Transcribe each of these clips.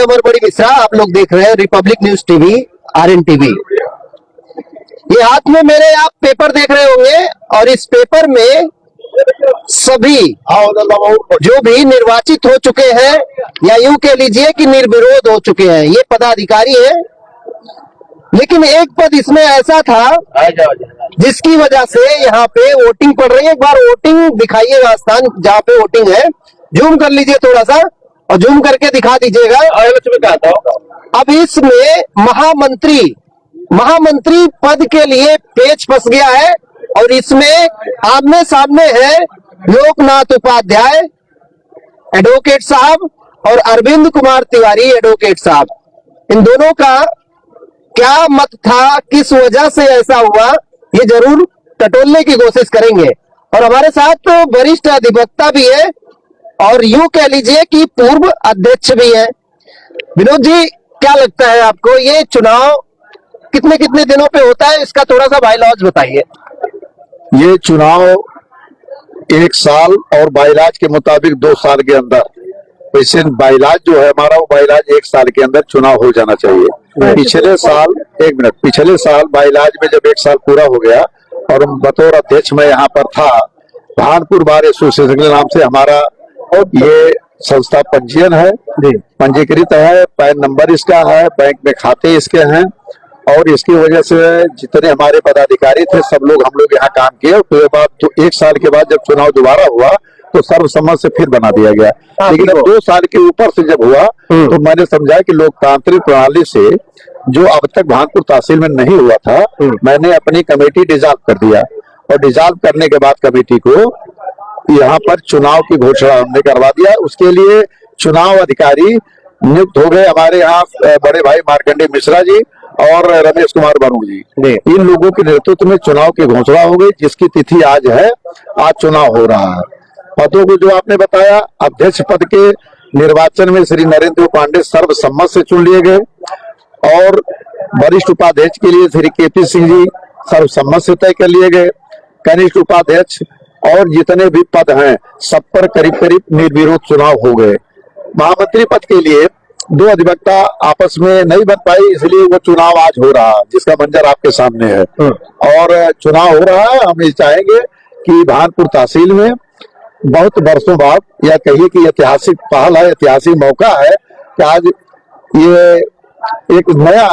अमर बड़ी मिश्रा, आप लोग देख रहे हैं Republic news TV, RN TV. ये हाथ में मेरे आप पेपर देख रहे होंगे और इस पेपर में सभी जो भी निर्वाचित हो चुके हैं या यूं कह लीजिए कि निर्विरोध हो चुके हैं, ये पदाधिकारी हैं। लेकिन एक पद इसमें ऐसा था जिसकी वजह से यहाँ पे वोटिंग पड़ रही है। एक बार वोटिंग दिखाइएगा, स्थान जहाँ पे वोटिंग है, जूम कर लीजिए थोड़ा सा और जूम करके दिखा दीजिएगा। अब इसमें महामंत्री पद के लिए पेच फंस गया है और इसमें आमने सामने है लोकनाथ उपाध्याय एडवोकेट साहब और अरविंद कुमार तिवारी एडवोकेट साहब। इन दोनों का क्या मत था, किस वजह से ऐसा हुआ, ये जरूर टटोलने की कोशिश करेंगे। और हमारे साथ तो वरिष्ठ अधिवक्ता भी है और यूं कह लीजिए कि पूर्व अध्यक्ष भी है। विनोद जी, क्या लगता है आपको, ये चुनाव कितने कितने दिनों पे होता है, इसका थोड़ा सा बायलॉज बताइए। ये चुनाव 1 साल और बाइलाज के मुताबिक 2 साल के अंदर, वैसे बाइलाज जो है हमारा, वो बाइलाज 1 साल के अंदर चुनाव हो जाना चाहिए। पिछले साल बाइलाज में जब 1 साल पूरा हो गया और बतौर अध्यक्ष मैं यहाँ पर था, भानपुर बार एसोसिएशन के नाम से हमारा ये संस्था पंजीयन है, पंजीकृत है, पैन नंबर इसका है, बैंक में खाते इसके हैं और इसकी वजह से जितने हमारे पदाधिकारी थे सब लोग हम लोग यहाँ काम किए। तो बाद तो 1 साल के बाद जब चुनाव दोबारा हुआ तो सर्वसम्मत से फिर बना दिया गया। लेकिन अब 2 साल के ऊपर से जब हुआ तो मैंने समझा कि लोकतांत्रिक प्रणाली से जो अब तक भानपुर तहसील में नहीं हुआ था, मैंने अपनी कमेटी डिसॉल्व कर दिया और डिसॉल्व करने के बाद कमेटी को यहाँ पर चुनाव की घोषणा हमने करवा दिया। उसके लिए चुनाव अधिकारी नियुक्त हो गए हमारे यहाँ बड़े भाई मार्कंडेय मिश्रा जी और रमेश कुमार वरुण जी। इन लोगों के नेतृत्व में चुनाव की घोषणा हो गई, जिसकी तिथि आज है। आज चुनाव हो रहा है। पदों को जो आपने बताया, अध्यक्ष पद के निर्वाचन में श्री नरेंद्र पांडे सर्वसम्मत से चुन लिए गए और वरिष्ठ उपाध्यक्ष के लिए श्री KP सिंह जी सर्वसम्मत से तय कर लिए गए। कनिष्ठ उपाध्यक्ष और जितने भी पद हैं सब पर करीब करीब निर्विरोध चुनाव हो गए। महामंत्री पद के लिए 2 अधिवक्ता आपस में नहीं बन पाई, इसलिए वो चुनाव आज हो रहा है, जिसका मंजर आपके सामने है। और चुनाव हो रहा है। हम ये चाहेंगे कि भानपुर तहसील में बहुत वर्षों बाद, या कहिए कि ऐतिहासिक पहल है, ऐतिहासिक मौका है कि आज ये एक नया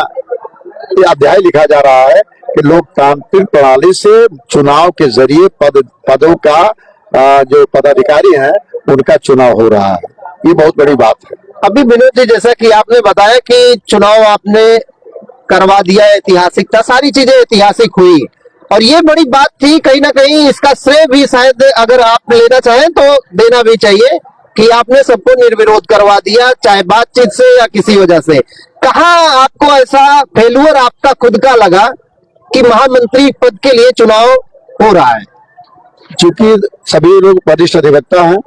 अध्याय लिखा जा रहा है कि लोकतांत्रिक प्रणाली से चुनाव के जरिए पदों का जो पदाधिकारी हैं उनका चुनाव हो रहा है। ये बहुत बड़ी बात है। अभी विनोद जी, जैसा कि आपने बताया कि चुनाव आपने करवा दिया, ऐतिहासिक था, सारी चीजें ऐतिहासिक हुई और ये बड़ी बात थी। कहीं ना कहीं इसका श्रेय भी शायद अगर आप लेना चाहें तो देना भी चाहिए कि आपने सबको निर्विरोध करवा दिया, चाहे बातचीत से या किसी वजह से। कहाँ आपको ऐसा फेल्यूर आपका खुद का लगा कि महामंत्री पद के लिए चुनाव हो रहा है? चूंकि सभी लोग वरिष्ठ अधिवक्ता हैं,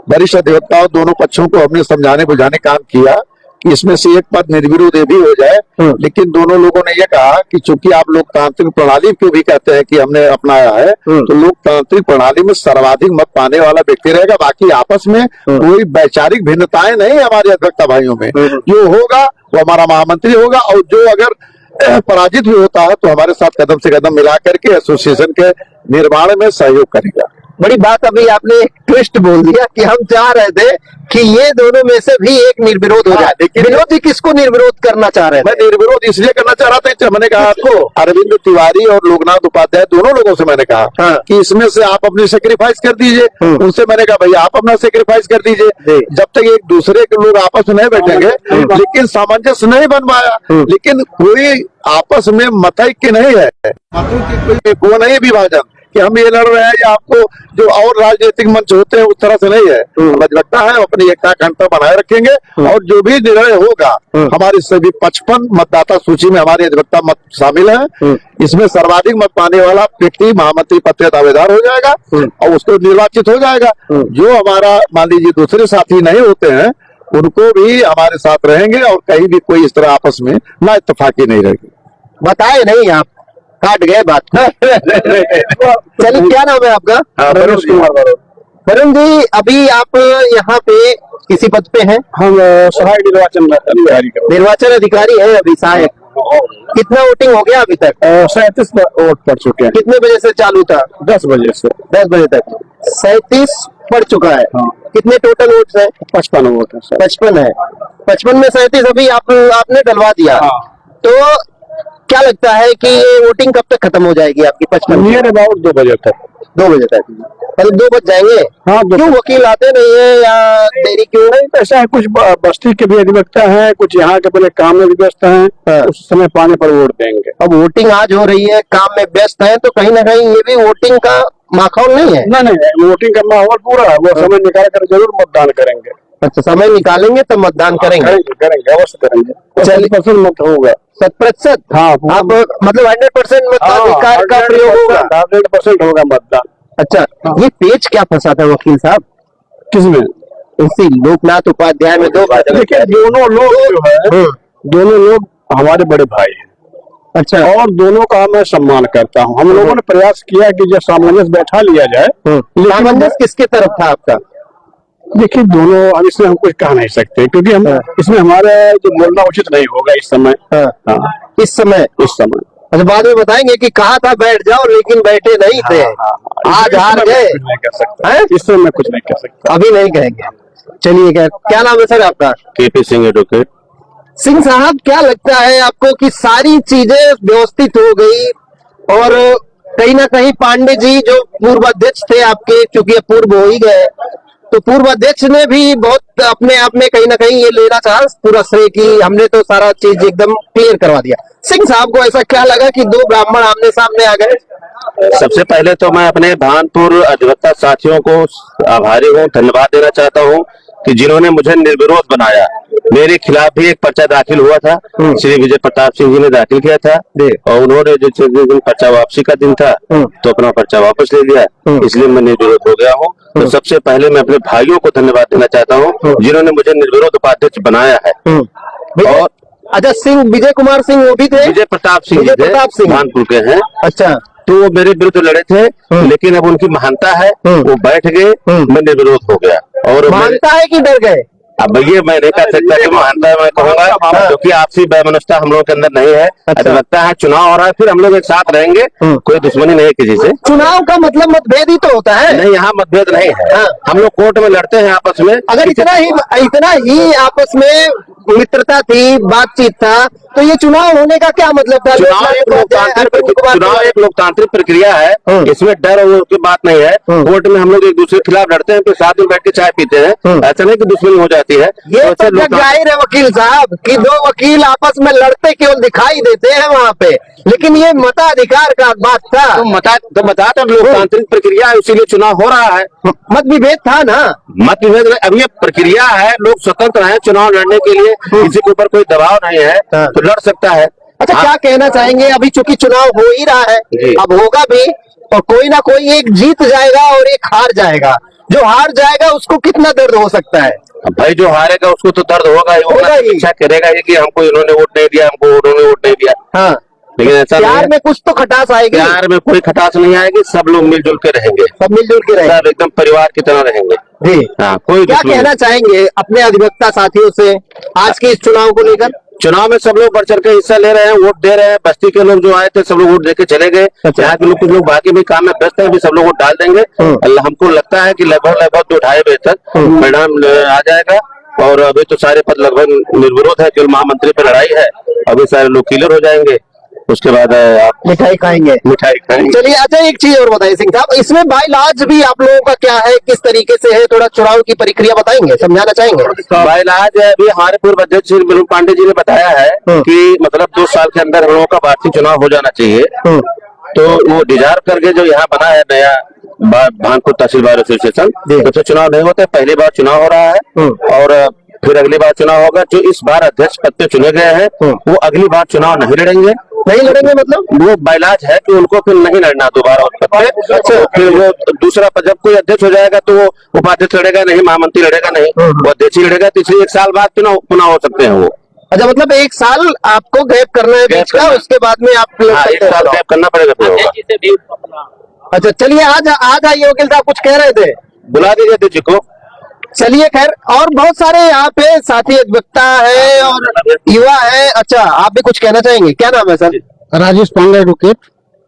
वरिष्ठ अधिवक्ताओं दोनों पक्षों को हमने समझाने बुझाने काम किया कि इसमें से एक पद निर्विरोध भी हो जाए। लेकिन दोनों लोगों ने यह कहा कि चूंकि आप लोकतांत्रिक प्रणाली को भी कहते हैं कि हमने अपनाया है, तो लोकतांत्रिक प्रणाली में सर्वाधिक मत पाने वाला व्यक्ति रहेगा। बाकी आपस में कोई वैचारिक भिन्नताएं नहीं हमारे अधिवक्ता भाइयों में। जो होगा वो हमारा महामंत्री होगा और जो अगर पराजित भी होता है तो हमारे साथ कदम से कदम मिला करके एसोसिएशन के निर्माण में सहयोग करेगा। बड़ी बात अभी आपने एक ट्विस्ट बोल दिया कि हम चाह रहे थे कि ये दोनों में से भी एक निर्विरोध हो जाए। विनोद जी, किसको निर्विरोध करना चाह रहे हैं? मैं निर्विरोध इसलिए करना चाह रहा था, मैंने कहा आपको अरविंद तिवारी और लोकनाथ उपाध्याय दोनों लोगों से मैंने कहा कि इसमें से आप अपनी सेक्रीफाइस कर दीजिए। उनसे मैंने कहा भैया आप अपना सेक्रीफाइस कर दीजिए। जब तक एक दूसरे के लोग आपस में नहीं बैठेंगे, लेकिन सामंजस्य नहीं बन पाया। लेकिन कोई आपस में मतैक्य नहीं है, मतों की कोई वो नहीं विभाजन कि हम ये लड़ रहे हैं या आपको जो और राजनीतिक मंच होते हैं उस तरह से नहीं है। हम अधिवक्ता है, अपनी एकता अखंडता बनाए रखेंगे और जो भी निर्णय होगा हमारी सभी 55 मतदाता सूची में हमारे अधिवक्ता मत शामिल हैं। इसमें सर्वाधिक मत पाने वाला व्यक्ति महामंत्री पद का दावेदार हो जाएगा और उसको निर्वाचित हो जाएगा। जो हमारा मान लीजिए दूसरे साथी नहीं होते हैं उनको भी हमारे साथ रहेंगे और कहीं भी कोई इस तरह आपस में ना इत्तेफाकी नहीं रहेगी। बताए नहीं, आप काट गए बात। चलिए, क्या नाम है आपका? रमेश कुमार वरुण। वरुण जी, अभी आप यहाँ पे किसी पद पे हैं? हम सहायक निर्वाचन अधिकारी है अभी, सहायक। कितना वोटिंग हो गया अभी तक? 37 वोट पड़ चुके हैं। कितने बजे से चालू था? 10 बजे से 10 बजे तक 37 पड़ चुका है। हाँ। कितने टोटल वोट्स है? 55 वोट है सर। 55 है। 55 में 37 अभी आपने डलवा दिया। हाँ। तो क्या लगता है कि ये वोटिंग कब तक खत्म हो जाएगी आपकी? 55 नियर अबाउट 2 बजे तक। 2 बजे तक, मतलब 2 बज जाएंगे। हाँ, क्यों वकील आते नहीं है या देरी क्यों? नहीं, ऐसा है, कुछ बस्ती के भी अधिवक्ता हैं, कुछ यहाँ के अपने काम में भी व्यस्त हैं। हाँ। उस समय पाने पर वोट देंगे। अब वोटिंग आज हो रही है, काम में व्यस्त है, तो कहीं ना कहीं ये भी वोटिंग का माहौल नहीं है। नहीं, वोटिंग का माहौल पूरा है, वो समय निकाल कर जरूर मतदान करेंगे। अच्छा, समय निकालेंगे तो मतदान करेंगे। करेंगे अवश्य करेंगे। 40% मत होगा। 100%? हाँ, आप मतलब 100% मताधिकार का प्रयोग होगा? 100% होगा मतदान। अच्छा, ये पेच क्या फंसा था वकील साहब? किसमें? इसी लोकनाथ उपाध्याय में दो देखिए, दोनों लोग जो है, दोनों लोग हमारे बड़े भाई हैं। अच्छा, और दोनों का मैं सम्मान करता हूँ। हम लोगों ने प्रयास किया कि जब सामंजस्य बैठा लिया जाए, लेकिन सामंजस्य किसके तरफ था आपका? देखिए, दोनों, अब इसमें हम कुछ कह नहीं सकते, क्योंकि हम इसमें हमारे जो बोलना उचित नहीं होगा इस समय। हाँ, इस समय अच्छा, बाद में बताएंगे कि कहा था बैठ जाओ, लेकिन बैठे नहीं थे। आज हार गए। इस समय मैं कुछ नहीं कह सकता। अभी नहीं कहेंगे। चलिए, क्या नाम है सर आपका? KP Singh advocate. सिंह साहब, क्या लगता है आपको कि सारी चीजें व्यवस्थित हो गई और कहीं ना कहीं पांडे जी जो पूर्व अध्यक्ष थे आपके, चूंकि अब पूर्व हो ही गए, तो पूर्व अध्यक्ष ने भी बहुत अपने आप में कहीं ना कहीं ये लेना चाहा पूरा श्रेय कि हमने तो सारा चीज एकदम क्लियर करवा दिया। सिंह साहब को ऐसा क्या लगा कि 2 ब्राह्मण आमने सामने आ गए? सबसे पहले तो मैं अपने भानपुर अधिवक्ता साथियों को आभारी हूँ, धन्यवाद देना चाहता हूँ कि जिन्होंने मुझे निर्विरोध बनाया। मेरे खिलाफ भी एक पर्चा दाखिल हुआ था, श्री विजय प्रताप सिंह जी ने दाखिल किया था, और उन्होंने जिस दिन पर्चा वापसी का दिन था तो अपना पर्चा वापस ले लिया, इसलिए मैं निर्विरोध हो गया हूँ। तो सबसे पहले मैं अपने भाइयों को धन्यवाद देना चाहता हूँ जिन्होंने मुझे निर्विरोध उपाध्यक्ष बनाया है। और अच्छा, विजय कुमार सिंह वो भी थे? विजय प्रताप सिंह भानपुर के हैं। अच्छा, तो वो मेरे विरुद्ध लड़े थे, लेकिन अब उनकी महानता है, वो बैठ गए, मैं निर्विरोध हो गया। और महानता है कि डर गए? अब ये मैं नहीं कह सकता कि महानता मैं कहूंगा, क्योंकि आपसी वैमनस्यता हम लोगों के अंदर नहीं है। अच्छा लगता है चुनाव हो रहा है, फिर हम लोग एक साथ रहेंगे, कोई दुश्मनी नहीं है किसी से। चुनाव का मतलब मतभेद ही तो होता है। नहीं, यहाँ मतभेद नहीं है। हम लोग कोर्ट में लड़ते हैं आपस में। अगर इतना ही आपस में मित्रता थी, बातचीत था, तो ये चुनाव होने का क्या मतलब था? चुनाव एक लोकतांत्रिक प्रक्रिया है, इसमें डर और की बात नहीं है। कोर्ट में हम लोग एक दूसरे के खिलाफ लड़ते हैं, फिर साथ में बैठ के चाय पीते हैं, ऐसा नहीं कि दुश्मनी हो जाती है। ये तो जाहिर है वकील साहब कि 2 वकील आपस में लड़ते केवल दिखाई देते हैं वहाँ पे, लेकिन ये मताधिकार का बात था। तो लोकतांत्रिक प्रक्रिया है, इसीलिए चुनाव हो रहा है। मत विभेद था ना? मत विभेद अब ये प्रक्रिया है, लोग स्वतंत्र हैं चुनाव लड़ने के लिए, किसी के ऊपर कोई दबाव नहीं है, तो लड़ सकता है। अच्छा, क्या कहना चाहेंगे? अभी चूंकि चुनाव हो ही रहा है, अब होगा भी, तो कोई ना कोई एक जीत जाएगा और एक हार जाएगा। जो हार जाएगा उसको कितना दर्द हो सकता है? भाई, जो हारेगा उसको तो दर्द होगा ही, वो इच्छा करेगा ही कि हमको इन्होंने वोट नहीं दिया, हमको उन्होंने वोट नहीं दिया। हाँ, लेकिन ऐसा प्यार में कुछ तो खटास आएगी। प्यार में कोई खटास नहीं आएगी, सब लोग मिलजुल के रहेंगे, सब मिलजुल के रहेंगे, सब एकदम परिवार की तरह रहेंगे जी। हाँ, कोई क्या कहना चाहेंगे अपने अधिवक्ता साथियों से आज के इस चुनाव को लेकर? चुनाव में सब लोग बढ़ चढ़ के हिस्सा ले रहे हैं, वोट दे रहे हैं। बस्ती के लोग जो आए थे सब लोग वोट देके चले गए। यहाँ के लोग, कुछ लोग बाकी भी काम में व्यस्त हैं, भी सब लोग वोट डाल देंगे। हमको लगता है कि लगभग 2-2.5 बजे तक परिणाम आ जाएगा। और अभी तो सारे पद लगभग निर्विरोध है, केवल महामंत्री पे लड़ाई है। अभी सारे लोग क्लियर हो जाएंगे, उसके बाद आप मिठाई खाएंगे। चलिए, अच्छा एक चीज और बताइए सिंह साहब, इसमें बाइलाज भी आप लोगों का क्या है, किस तरीके से है? थोड़ा चुनाव की प्रक्रिया बताएंगे, समझाना चाहेंगे? बाइलाज अभी हमारे पूर्व अध्यक्ष विनोद पांडे जी ने बताया है कि मतलब 2 साल के अंदर हम लोगों का वार्षिक चुनाव हो जाना चाहिए। तो वो डिजार्व करके जो यहाँ बना है नया भानपुर तहसील बार एसोसिएशन, तो चुनाव नहीं होता, पहली बार चुनाव हो रहा है और फिर अगली बार चुनाव होगा। जो इस बार अध्यक्ष पद पे चुने गए हैं वो अगली बार चुनाव नहीं लड़ेंगे। मतलब वो बाइलाज है कि उनको फिर नहीं लड़ना दोबारा उस पद पे। अच्छा, फिर वो दूसरा पद, जब कोई अध्यक्ष हो जाएगा तो वो उपाध्यक्ष लड़ेगा नहीं, महामंत्री लड़ेगा नहीं, वो अध्यक्ष ही लड़ेगा। तो इसलिए 1 साल बाद पुनः हो सकते हैं वो। अच्छा, मतलब 1 साल आपको गैप करना है बीच का, उसके बाद में आप 1 साल गैप करना पड़ेगा फिर होगा। अच्छा, चलिए आज आइए वकील साहब, कुछ कह रहे थे? बुला दीजिए अध्यक्ष को। चलिए खैर, और बहुत सारे यहाँ पे साथी वक्ता है और युवा है। अच्छा, आप भी कुछ कहना चाहेंगे? क्या नाम है सर? राजेश पांडे एडवोकेट।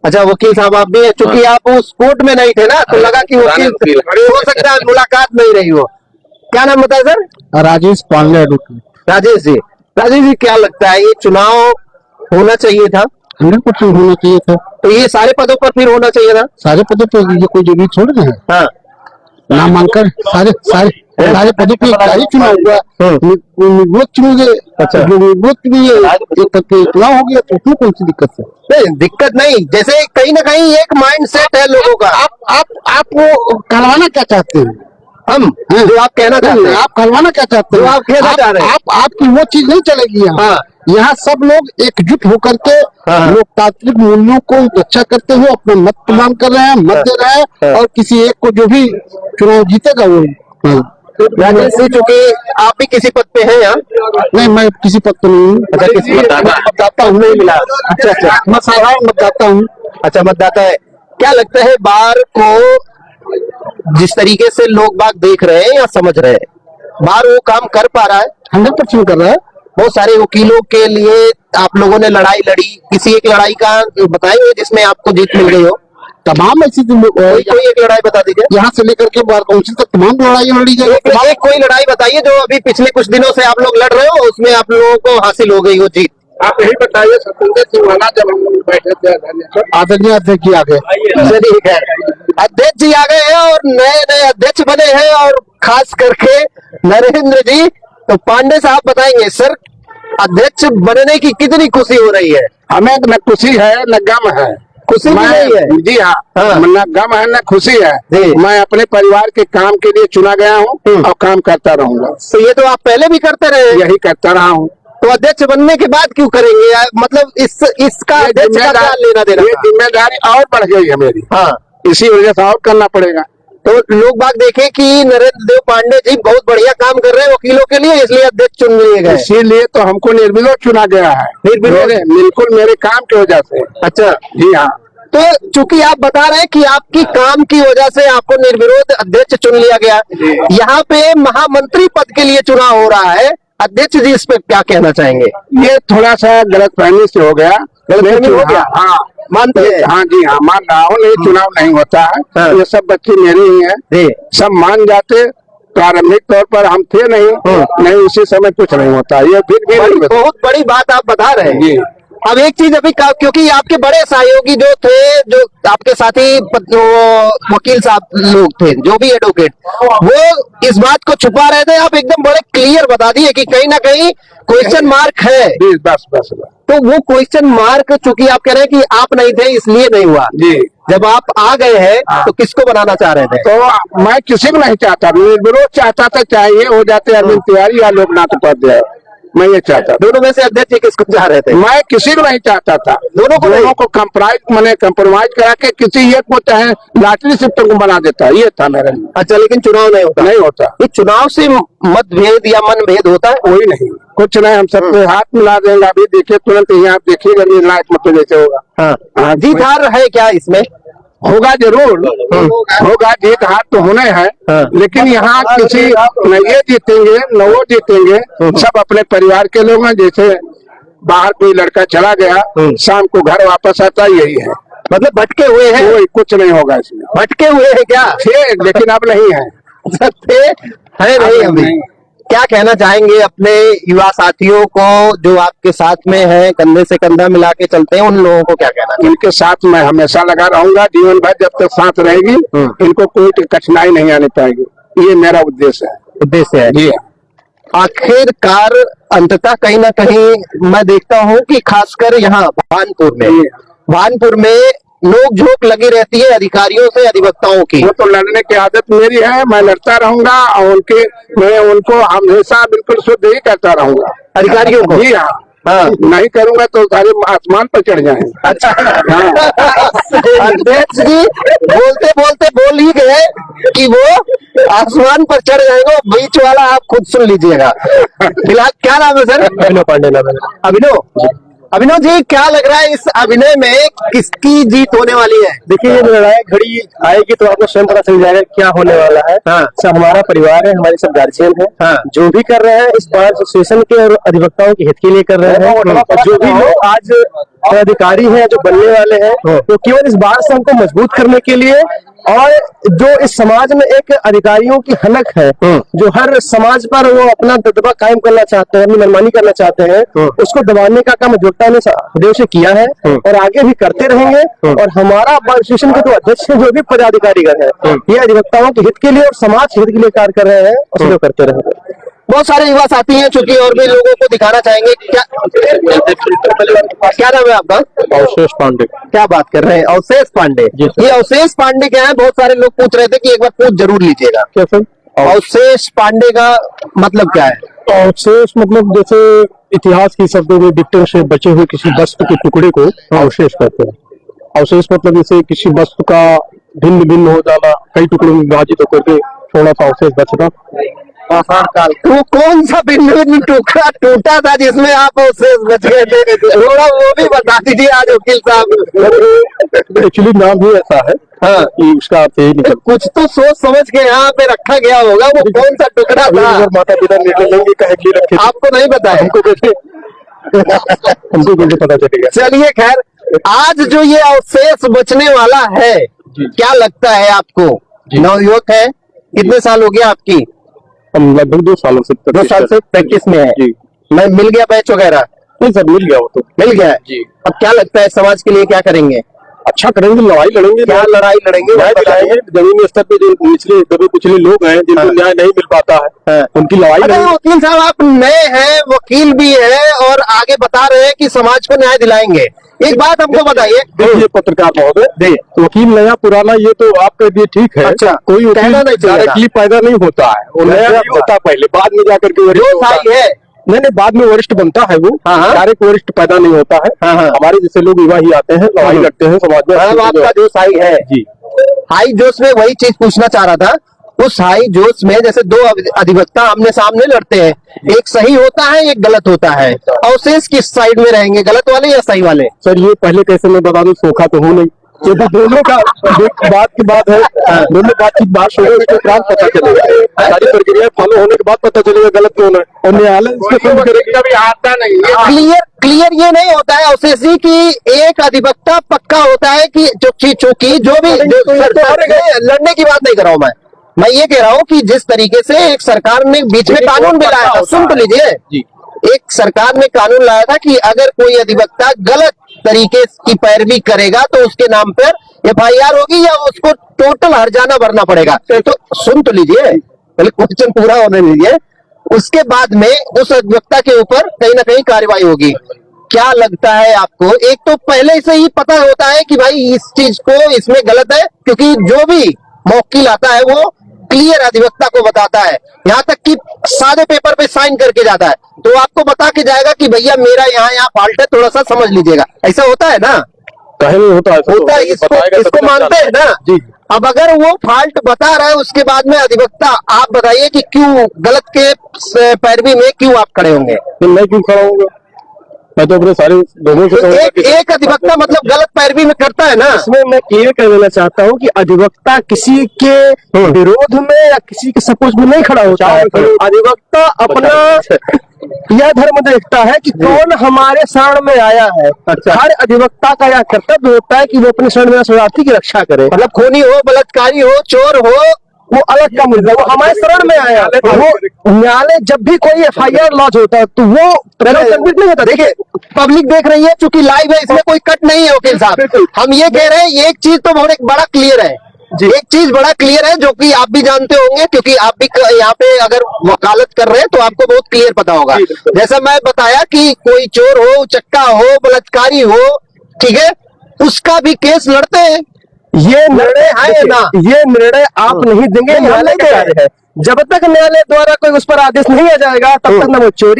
अच्छा, वकील साहब आप भी हैं। चूंकि आप उस कोर्ट में नहीं थे ना, तो लगा कि वकील हो सकता है मुलाकात नहीं रही हो। क्या नाम बताया सर? राजेश पांडे एडवोकेट। राजेश जी, राजेश जी क्या लगता है ये चुनाव होना चाहिए था? 100% होना चाहिए था। तो ये सारे पदों पर फिर होना चाहिए था? सारे पदों पे ये कोई जरूरी थोड़ी ना है। हाँ, नामांकन सारे पदों पे ही चुनाव हुआ। निर्विरोध चुनोगे। अच्छा। जो निर्विरोध के लिए चुनाव हो गया तो उसमें कौन सी दिक्कत है? नहीं दिक्कत नहीं, जैसे कहीं ना कहीं एक माइंड सेट है लोगों का। आप वो करवाना क्या चाहते हैं? हम जो आप कहना चाहते हैं, आप करवाना क्या चाहते हैं? जो आप कहना चाह रहे हैं। आपकी वो चीज नहीं चलेगी यहाँ। हाँ। यहाँ सब लोग एकजुट होकर के हाँ। लोकतांत्रिक मूल्यों को रक्षा करते हुए अपना मत प्रदान कर रहे हैं, मत दे रहे हैं, और किसी एक को जो भी चुनाव जीतेगा वो। राजेश जी, चूंकि आप भी किसी पद पे हैं यहाँ? नहीं, मैं किसी पद पर नहीं हूँ। अच्छा, किसी मतदाता हूँ नहीं मिला। अच्छा, मैं साधारण मतदाता हूँ। अच्छा, मतदाता है। क्या लगता है बार को जिस तरीके से लोग बाग देख रहे हैं या समझ रहे हैं, बार वो काम कर पा रहा है? 100% कर रहा है। बहुत सारे वकीलों के लिए आप लोगों ने लड़ाई लड़ी, किसी एक लड़ाई का बताएंगे जिसमें आपको जीत मिल गई हो? तमाम ऐसी कोई एक लड़ाई बता दीजिए। यहाँ से लेकर के बार काउंसिल तक तमाम लड़ाइयाँ लड़ी गई। एक कोई लड़ाई बताइए जो अभी पिछले कुछ दिनों से आप लोग लड़ रहे हो, उसमें आप लोगों को हासिल हो गई हो जीत। आप यही बताइए, सत्येंद्र सिंह जब हम लोग बैठे थे आदरणीय अध्यक्ष जी आ गए। ठीक है, अध्यक्ष जी आ गए हैं और नए नए अध्यक्ष बने हैं, और खास करके नरेंद्र जी। तो पांडे साहब बताएंगे सर, अध्यक्ष बनने की कितनी खुशी हो रही है? हमें न खुशी है न गम है। खुशी भी नहीं है? जी हाँ, न गम है न खुशी है। मैं अपने परिवार के काम के लिए चुना गया हूँ और काम करता रहूंगा। तो ये तो आप पहले भी करते रहे? यही करता रहा हूँ। तो अध्यक्ष बनने के बाद क्यों करेंगे? मतलब इसका अध्यक्ष का क्या लेना देना? ये जिम्मेदारी और बढ़ गई है मेरी। हाँ, इसी वजह से और करना पड़ेगा। तो लोग बाग देखे कि नरेंद्र देव पांडे जी बहुत बढ़िया काम कर रहे हैं वकीलों के लिए, इसलिए अध्यक्ष चुन लिए गए। इसीलिए तो हमको निर्विरोध चुना गया है। बिल्कुल मेरे काम की वजह से। अच्छा, जी हाँ। तो चूंकि आप बता रहे हैं कि आपकी काम की वजह से आपको निर्विरोध अध्यक्ष चुन लिया गया, यहाँ पे महामंत्री पद के लिए चुनाव हो रहा है, अध्यक्ष जी इस पे क्या कहना चाहेंगे? ये थोड़ा सा गलतफहमी से हो गया। गलतफहमी हो गया? हाँ, मानते हैं? हाँ जी हाँ, मान रहा हूँ। ये चुनाव नहीं होता है। हाँ। ये सब बच्चे मेरे ही हैं। सब मान जाते। प्रारंभिक तौर पर हम थे नहीं, उसी समय कुछ नहीं होता। ये फिर भी बहुत बड़ी बात आप बता रहे हैं जी। अब एक चीज अभी क्योंकि आपके बड़े सहयोगी जो थे, जो आपके साथी वकील साहब लोग थे, जो भी एडवोकेट, वो इस बात को छुपा रहे थे। आप एकदम बड़े क्लियर बता दिए कि कहीं ना कहीं क्वेश्चन मार्क है। बस। तो वो क्वेश्चन मार्क, चूंकि आप कह रहे हैं कि आप नहीं थे इसलिए नहीं हुआ जी। जब आप आ गए हैं तो किसको बनाना चाह रहे थे? तो मैं किसी को नहीं चाहता, निर्विरोध चाहता था। चाहे ये हो जाते अरविंद तिवारी या लोकनाथ उपाध्याय, मैं ये चाहता। दोनों में से अध्यक्ष किसको चाह रहे थे? मैं किसी को नहीं चाहता था। दोनों को कंप्रोमाइज करा के किसी एक को चाहे लॉटरी सिस्टम को बना देता, ये था मेरा। अच्छा, लेकिन चुनाव नहीं होता। ये चुनाव से मतभेद या मनभेद होता है? कोई नहीं, कुछ नहीं। हम सबको हाथ मिला देंगे। अभी देखिए तुरंत ही आप देखिएगा निर्णायक मतलब जैसे होगा। हाँ, जीत हार है क्या इसमें? होगा जरूर, होगा। जीत हार तो होने हैं, लेकिन यहाँ किसी न ये जीतेंगे न वो जीतेंगे। सब अपने परिवार के लोग हैं। जैसे बाहर कोई लड़का चला गया, शाम को घर वापस आता, यही है। मतलब भटके हुए हैं? कोई कुछ नहीं होगा इसमें। भटके हुए हैं क्या? थे, लेकिन अब नहीं है। है नहीं अभी। क्या कहना चाहेंगे अपने युवा साथियों को जो आपके साथ में हैं, कंधे से कंधा मिला के चलते हैं, उन लोगों को क्या कहना? इनके साथ मैं हमेशा लगा रहूंगा, जीवन भर जब तक साथ रहेगी। इनको कोई कठिनाई नहीं आनी पाएगी, ये मेरा उद्देश्य है। जी, आखिरकार अंततः कहीं ना कहीं मैं देखता हूँ कि खासकर यहाँ भानपुर में नोक झोंक लगी रहती है अधिकारियों से, अधिवक्ताओं की। वो तो लड़ने की आदत मेरी है, मैं लड़ता रहूंगा और मैं उनको हमेशा बिल्कुल शुद्ध ही करता रहूंगा, अधिकारियों को। जी हाँ, नहीं करूंगा तो सारे आसमान पर चढ़ जाएंगे। अच्छा, अध्यक्ष जी बोलते बोलते बोल ही गए कि वो आसमान पर चढ़ जाएंगे। बीच वाला आप खुद सुन लीजिएगा। फिलहाल क्या नाम है सर? अभिनव पांडे नाम है। अभिनव, अभिनव जी, क्या लग रहा है इस अभिनय में किसकी जीत होने वाली है? देखिए, ये निर्णायक घड़ी आएगी तो आपको स्वयं पता चल जाएगा क्या होने वाला है। हाँ। सब हमारा परिवार है, हमारे सब गार्जियन है। हाँ। जो भी कर रहे हैं इस बार एसोसिएशन के और अधिवक्ताओं के हित के लिए कर रहे हैं। और जो भी लोग आज अधिकारी हैं, जो बनने वाले हैं, तो केवल इस बात से हमको मजबूत करने के लिए, और जो इस समाज में एक अधिकारियों की हलक है, जो हर समाज पर वो अपना दबदबा कायम करना चाहते हैं, अपनी मनमानी करना चाहते हैं, उसको दबाने का काम अधिवक्ता ने सदैव से किया है और आगे भी करते रहेंगे। और हमारा एसोसिएशन के जो अध्यक्ष है, जो भी पदाधिकारीगण है, ये अधिवक्ताओं के हित के लिए और समाज हित के लिए कार्य कर रहे हैं और सदैव करते रहेंगे। बहुत सारे युवा साथी हैं चूंकि और भी लोगों को दिखाना चाहेंगे। क्या नाम है आपका? अवशेष पांडे। क्या बात कर रहे हैं? अवशेष पांडे। ये अवशेष पांडे क्या है? बहुत सारे लोग पूछ रहे थे कि एक बार पूछ जरूर लीजिएगा। क्या सर? अवशेष पांडे का मतलब क्या है? अवशेष मतलब जैसे इतिहास की शब्दों में डिक्टेशन से बचे हुए किसी वस्तु के टुकड़े को अवशेष कहते हैं। अवशेष मतलब जैसे किसी वस्तु का भिन्न भिन्न हो जाना, कई टुकड़ों में विभाजित होकर के थोड़ा सा अवशेष बचना। वो कौन सा भिन्न भिन्न टुकड़ा टूटा था जिसमें आप अवशेष बच गए थे? थोड़ा वो भी बता दीजिए आज वकील साहब। एक्चुअली नाम भी ऐसा है। हाँ, कि उसका अर्थ यही निकल। कुछ तो सोच समझ के यहाँ पे रखा गया होगा। वो कौन सा टुकड़ा था? माता पिता निर्णय लेंगे कहे कि रखे। आपको नहीं पता है? हमको कैसे पता चलेगा? चलिए खैर, आज जो ये अवशेष बचने वाला है, क्या लगता है आपको? नवयुवक है, कितने साल हो गया आपकी? हम लगभग 2 सालों से 2 साल से प्रैक्टिस में है। जी। मैं मिल गया बैच वगैरह? नहीं सर, मिल गया वो तो। मिल गया है जी। अब क्या लगता है समाज के लिए क्या करेंगे? अच्छा करेंगे, लड़ाई लड़ेंगे। क्या लड़ाई लड़ेंगे? न्याय दिलाएंगे। जमीनी स्तर पे जो निचले दबे कुचले लोग हैं, जिनको न्याय नहीं मिल पाता है, उनकी लड़ाई अरे लड़ेंगे। वकील साहब, आप नए हैं, वकील भी है और आगे बता रहे हैं कि समाज को न्याय दिलाएंगे। एक बात हमको बताइए। देखिए पत्रकार महोदय, वकील नया पुराना ये तो आप कह दिए ठीक है। अच्छा, कोई कहना वकील नहीं चाहिए डायरेक्टली पैदा नहीं होता है, वो नया नहीं होता, पहले बाद में जाकर के जो सही है। नहीं, बाद में वरिष्ठ बनता है वो। हाँ। डायरेक्ट वरिष्ठ पैदा नहीं होता है। हाँ। हमारे जैसे लोग युवा ही आते हैं, लड़ाई लड़ते हैं समाज में। आपका जोश हाई है। जी, हाई जोश में वही चीज पूछना चाह रहा था। उस हाई जोश में जैसे 2 अधिवक्ता आमने सामने लड़ते हैं, एक सही होता है, एक गलत होता है। अवशेष किस साइड में रहेंगे, गलत वाले या सही वाले? सर ये पहले कैसे मैं बता दूं, सोखा तो हूँ नहीं, क्योंकि दोनों का बात की बात है। दोनों बातचीत बात होने के उपरांत पता चलेगा, सारी प्रक्रिया फॉलो होने के बाद पता चलेगा गलत कौन है, और न्यायालय इसको समझ करेगा। कभी आता नहीं है। क्लियर ये नहीं होता है अवशेष जी की एक अधिवक्ता पक्का होता है कि चूंकि जो भी लड़ने की बात नहीं कर रहा हूं मैं ये कह रहा हूं कि जिस तरीके से एक सरकार ने बीच में कानून भी लाया था, सुन तो लीजिए। एक सरकार ने कानून लाया था कि अगर कोई अधिवक्ता गलत तरीके की पैरवी करेगा तो उसके नाम पर FIR होगी या उसको टोटल हर्जाना भरना पड़ेगा। तो सुन तो लीजिए, पहले क्वेश्चन पूरा होने दीजिए। उसके बाद में उस अधिवक्ता के ऊपर कहीं ना कहीं कार्रवाई होगी। क्या लगता है आपको? एक तो पहले से ही पता होता है कि भाई इस चीज को इसमें गलत है, क्योंकि जो भी मौकिल आता है वो क्लियर अधिवक्ता को बताता है, यहाँ तक कि सादे पेपर पे साइन करके जाता है, तो आपको बता के जाएगा कि भैया मेरा यहाँ फॉल्ट है, थोड़ा सा समझ लीजिएगा। ऐसा होता है ना? कहीं नहीं होता है, इसको मानते हैं ना? जी। अब अगर वो फॉल्ट बता रहा है, उसके बाद में अधिवक्ता, आप बताइए कि क्यों गलत के पैरवी में क्यों आप खड़े होंगे? मैं क्यों खड़ा होऊंगा? मैं तो अपने सारे लोगों से एक अधिवक्ता मतलब गलत पैरवी में करता है ना। इसमें मैं क्लियर कर देना चाहता हूँ कि अधिवक्ता किसी के विरोध में या किसी के सपोर्ट में नहीं खड़ा होता है। अधिवक्ता अपना यह धर्म देखता है कि कौन हमारे शरण में आया है। हर अधिवक्ता का यह कर्तव्य होता है कि वो अपने शरण में शरणार्थी की रक्षा करे। मतलब खूनी हो, बलात्कारी हो, चोर हो, वो अलग का मुद्दा, वो हमारे शरण में आया। वो न्यायालय जब भी कोई FIR लॉन्च होता है तो वो सबमिट नहीं होता। देखिए पब्लिक देख रही है, चूंकि लाइव है, इसमें कोई कट नहीं है वकील साहब। हम ये कह रहे हैं, एक चीज तो बहुत बड़ा क्लियर है, एक चीज बड़ा क्लियर है जो कि आप भी जानते होंगे, क्योंकि आप भी यहाँ पे अगर वकालत कर रहे हैं तो आपको बहुत क्लियर पता होगा। जैसा मैं बताया कि कोई चोर हो, उचक्का हो, बलात्कारी हो, ठीक है, उसका भी केस लड़ते हैं। ये निर्णय है ना, ये निर्णय आप नहीं देंगे, न्यायालय दे रहे हैं। जब तक न्यायालय द्वारा कोई उस पर आदेश नहीं आ जाएगा तब तक ना वो चोर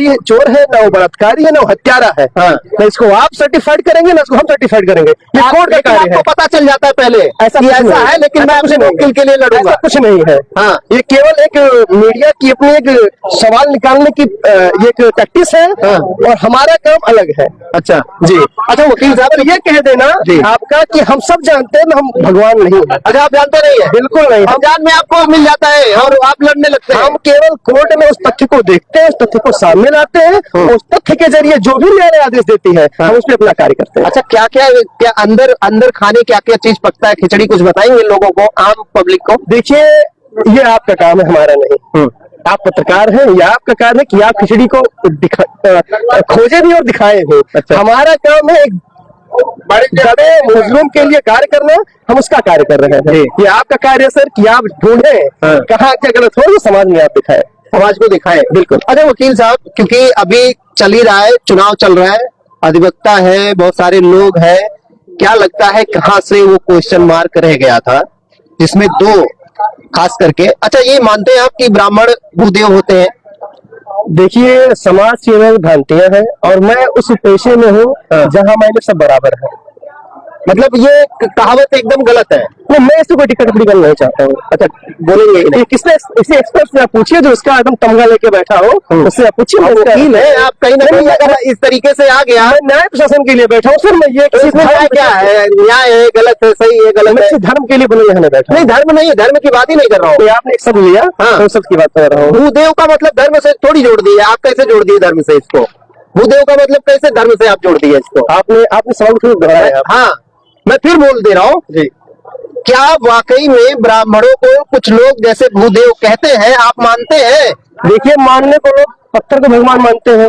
है, ना वो बलात्कारी है, ना वो हत्यारा है। ना इसको आप सर्टिफाइड करेंगे, ना इसको हम सर्टिफाइड करेंगे। ये कोर्ट का कार्य है। आपको पता चल जाता है पहले ऐसा है, लेकिन मैं अपने वकील के लिए लड़ूंगा। कुछ नहीं है। हाँ, ये केवल एक मीडिया की अपनी एक सवाल निकालने की ये एक प्रैक्टिस है। और हमारा काम अलग है। अच्छा जी। अच्छा वकील साहब, ये कह देना आपका कि हम सब जानते हैं ना, हम भगवान नहीं है। अच्छा आप जानते नहीं है? बिल्कुल नहीं। रमजान में आपको मिल जाता है और आप लड़ने लगते हैं। हम केवल कोर्ट में उस तथ्य को देखते हैं, उस तथ्य को सामने लाते हैं, उस तथ्य के जरिए जो भी न्यायालय आदेश देती है हम उस पर अपना कार्य करते हैं। अच्छा क्या अंदर खाने क्या क्या चीज पकता है? खिचड़ी कुछ बताएंगे लोगों को, आम पब्लिक को? देखिए, ये आपका काम है, हमारा नहीं। आप पत्रकार हैं, या आपका कार्य है कि आप खिचड़ी को खोजे भी और दिखाए भी। अच्छा। हमारा काम है एक बड़े मजलूम के लिए कार्य करना, हम उसका कार्य कर रहे हैं। ये आपका कार्य है सर कि आप ढूंढे कहाँ क्या गलत हो, समाज में आप दिखाए, समाज को दिखाए। बिल्कुल। अच्छा वकील साहब, क्योंकि अभी चल ही रहा है, चुनाव चल रहा है, अधिवक्ता है, बहुत सारे लोग हैं, क्या लगता है कहाँ से वो क्वेश्चन मार्क रह गया था जिसमें दो खास करके? अच्छा ये मानते हैं आप कि ब्राह्मण भूदेव होते हैं? देखिए, समाज सेवा भ्रांतियां हैं और मैं उस पेशे में हूँ जहाँ मैंने सब बराबर है। मतलब ये कहावत एकदम गलत है। नहीं, मैं इससे कोई टिकट टिप्पणी करना नहीं चाहता हूँ। अच्छा बोलेंगे किसने इसे एक्सपर्ट से आप पूछिए जो उसका एकदम तमगा लेके बैठा हो, उससे आप पूछिए। वकील है आप, कहीं ना कहीं अगर इस तरीके से आ गया। मैं न्याय प्रशासन के लिए बैठा हूँ सर। मैं ये इसमें न्याय क्या है? न्याय है, गलत है, सही है, गलत है? धर्म के लिए बोले यहाँ बैठा। नहीं धर्म नहीं, धर्म की बात ही नहीं कर रहा हूँ। आपने एक शब्द लिया, तो शब्द की बात कर रहा हूँ। भूदेव का मतलब धर्म से थोड़ी जोड़ दिए आप। कैसे जोड़ दिए धर्म से इसको? भूदेव का मतलब कैसे धर्म से आप जोड़ दिए इसको? आपने सवाल फिर दोहराया। हाँ, मैं फिर बोल दे रहा हूँ जी। क्या वाकई में ब्राह्मणों को कुछ लोग जैसे भूदेव कहते हैं, आप मानते हैं? देखिए, मानने को लोग पत्थर को भगवान मानते हैं।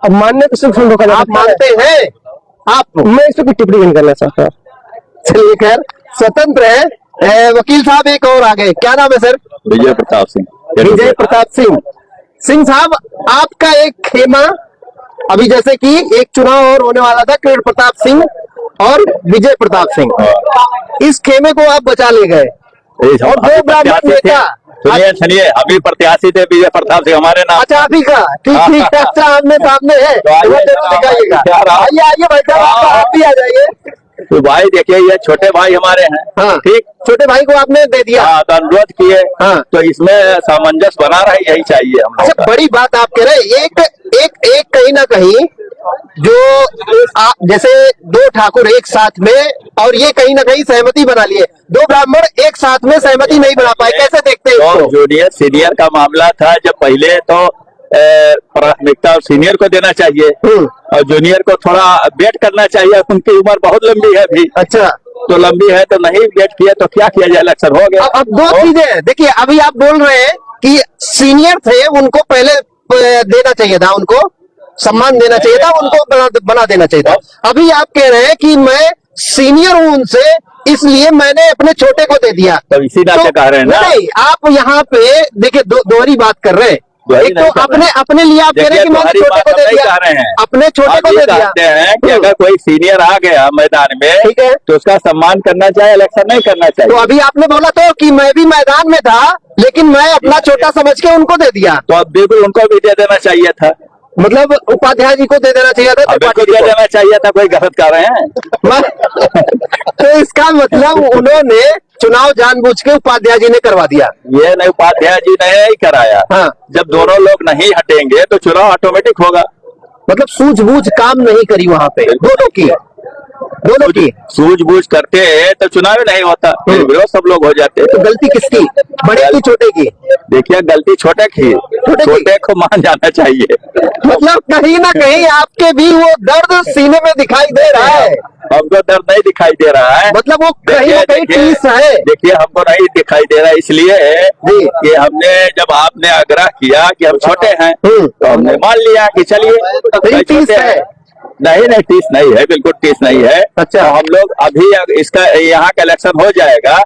अब मानने को सिर्फ रोका जाता है। आप मानते हैं? आप? मैं इस पर कोई टिप्पणी नहीं करना चाहता। चलिए खैर, स्वतंत्र है। वकील साहब एक और आगे, क्या नाम है सर? विजय प्रताप सिंह। विजय प्रताप सिंह साहब, आपका एक खेमा अभी जैसे कि एक चुनाव और होने वाला था, किरण प्रताप सिंह और विजय प्रताप सिंह, इस खेमे को आप बचा ले गए और दो ब्राह्मण नेता। सुनिए, अभी प्रत्याशी थे विजय प्रताप सिंह हमारे नाम। अच्छा अभी का ठीक है। अच्छा आमने सामने है, वो जरूर दिखाइएगा। आइए भाई साहब, आप भी आ जाइए। तो भाई देखिए, ये छोटे भाई हमारे हैं। हाँ ठीक, छोटे भाई को आपने दे दिया। हाँ, तो अनुरोध किए। हाँ, तो इसमें सामंजस्य बना रहे, यही चाहिए हम लोग। अच्छा बड़ी बात आप कह रहे हैं। एक कहीं ना कहीं जो जैसे दो ठाकुर एक साथ में, और ये कहीं ना कहीं सहमति बना लिए, दो ब्राह्मण एक साथ में सहमति नहीं बना पाए, कैसे देखते हैं इसको? जूनियर सीनियर का मामला था, जब पहले तो प्राथमिकता सीनियर को देना चाहिए और जूनियर को थोड़ा वेट करना चाहिए। उनकी उम्र बहुत लंबी है अभी। अच्छा, तो लंबी है तो नहीं वेट किया तो क्या किया जाए, इलेक्शन हो गया। अब दो चीजें हैं। देखिए, अभी आप बोल रहे हैं कि सीनियर थे, उनको पहले देना चाहिए था, उनको सम्मान देना चाहिए था, उनको बना देना चाहिए था। अभी आप कह रहे हैं कि मैं सीनियर हूं उनसे, इसलिए मैंने अपने छोटे को दे दिया। तो इसी नाते कह रहे हैं ना। नहीं, आप यहाँ पे देखिए दोहरी बात कर रहे हैं। एक तो अपने लिए आप कह रहे हैं कि मैंने छोटे को दे दिया, अपने छोटे को दे दिया। हैं कि अगर कोई सीनियर आ गया मैदान में, ठीक है, तो उसका सम्मान करना चाहिए, इलेक्शन नहीं करना चाहिए। तो अभी आपने बोला तो कि मैं भी मैदान में था, लेकिन मैं अपना छोटा समझ के उनको दे दिया। तो अब बिल्कुल उनको भी दे देना चाहिए था। मतलब उपाध्याय जी को दे देना चाहिए था, बिल्कुल दे देना चाहिए था। कोई गलत कर रहे हैं? तो इसका मतलब उन्होंने चुनाव जानबूझ के उपाध्याय जी ने करवा दिया। ये नहीं, उपाध्याय जी ने ही कराया। हाँ, जब दोनों लोग नहीं हटेंगे तो चुनाव ऑटोमेटिक होगा। मतलब सूझबूझ काम नहीं करी वहां पे दोनों की। सूझबूझ करते तो चुनाव नहीं होता, फिर विरोध सब लोग हो जाते। तो गलती किसकी, बड़े की छोटे की? देखिए, गलती छोटे की, छोटे को मान जाना चाहिए। मतलब कहीं ना कहीं आपके भी वो दर्द सीने में दिखाई दे रहा है। हमको दर्द नहीं दिखाई दे रहा है, मतलब वो कहीं ना कहीं टीस है। देखिए, हमको नहीं दिखाई दे रहा है, इसलिए कि हमने जब आपने आग्रह किया कि हम छोटे हैं तो हमने मान लिया कि चलिए टीस है। नहीं, टीस नहीं है, बिल्कुल टीस नहीं है। अच्छा, तो हम लोग अभी इसका यहाँ का इलेक्शन हो जाएगा,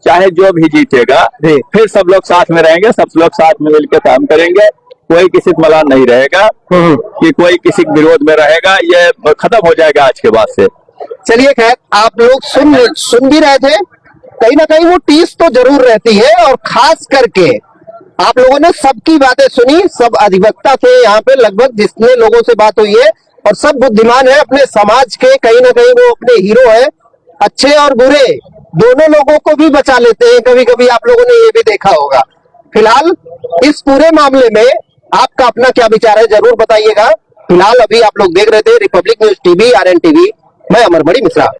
चाहे जो भी जीतेगा, फिर सब लोग साथ में रहेंगे, सब लोग साथ में मिलकर काम करेंगे। कोई किसी को मलाल नहीं रहेगा कि कोई किसी के विरोध में रहेगा, ये खत्म हो जाएगा आज के बाद से। चलिए खैर, आप लोग सुन भी रहे थे, कहीं ना कहीं वो टीस तो जरूर रहती है, और खास करके आप लोगों ने सबकी बातें सुनी, सब अधिवक्ता थे यहाँ पे, लगभग जितने लोगों से बात हुई है, और सब बुद्धिमान है अपने समाज के, कहीं ना कहीं वो अपने हीरो है, अच्छे और बुरे दोनों लोगों को भी बचा लेते हैं कभी कभी, आप लोगों ने ये भी देखा होगा। फिलहाल इस पूरे मामले में आपका अपना क्या विचार है जरूर बताइएगा। फिलहाल अभी आप लोग देख रहे थे Republic news TV, RN TV, मैं अमरमणि मिश्रा।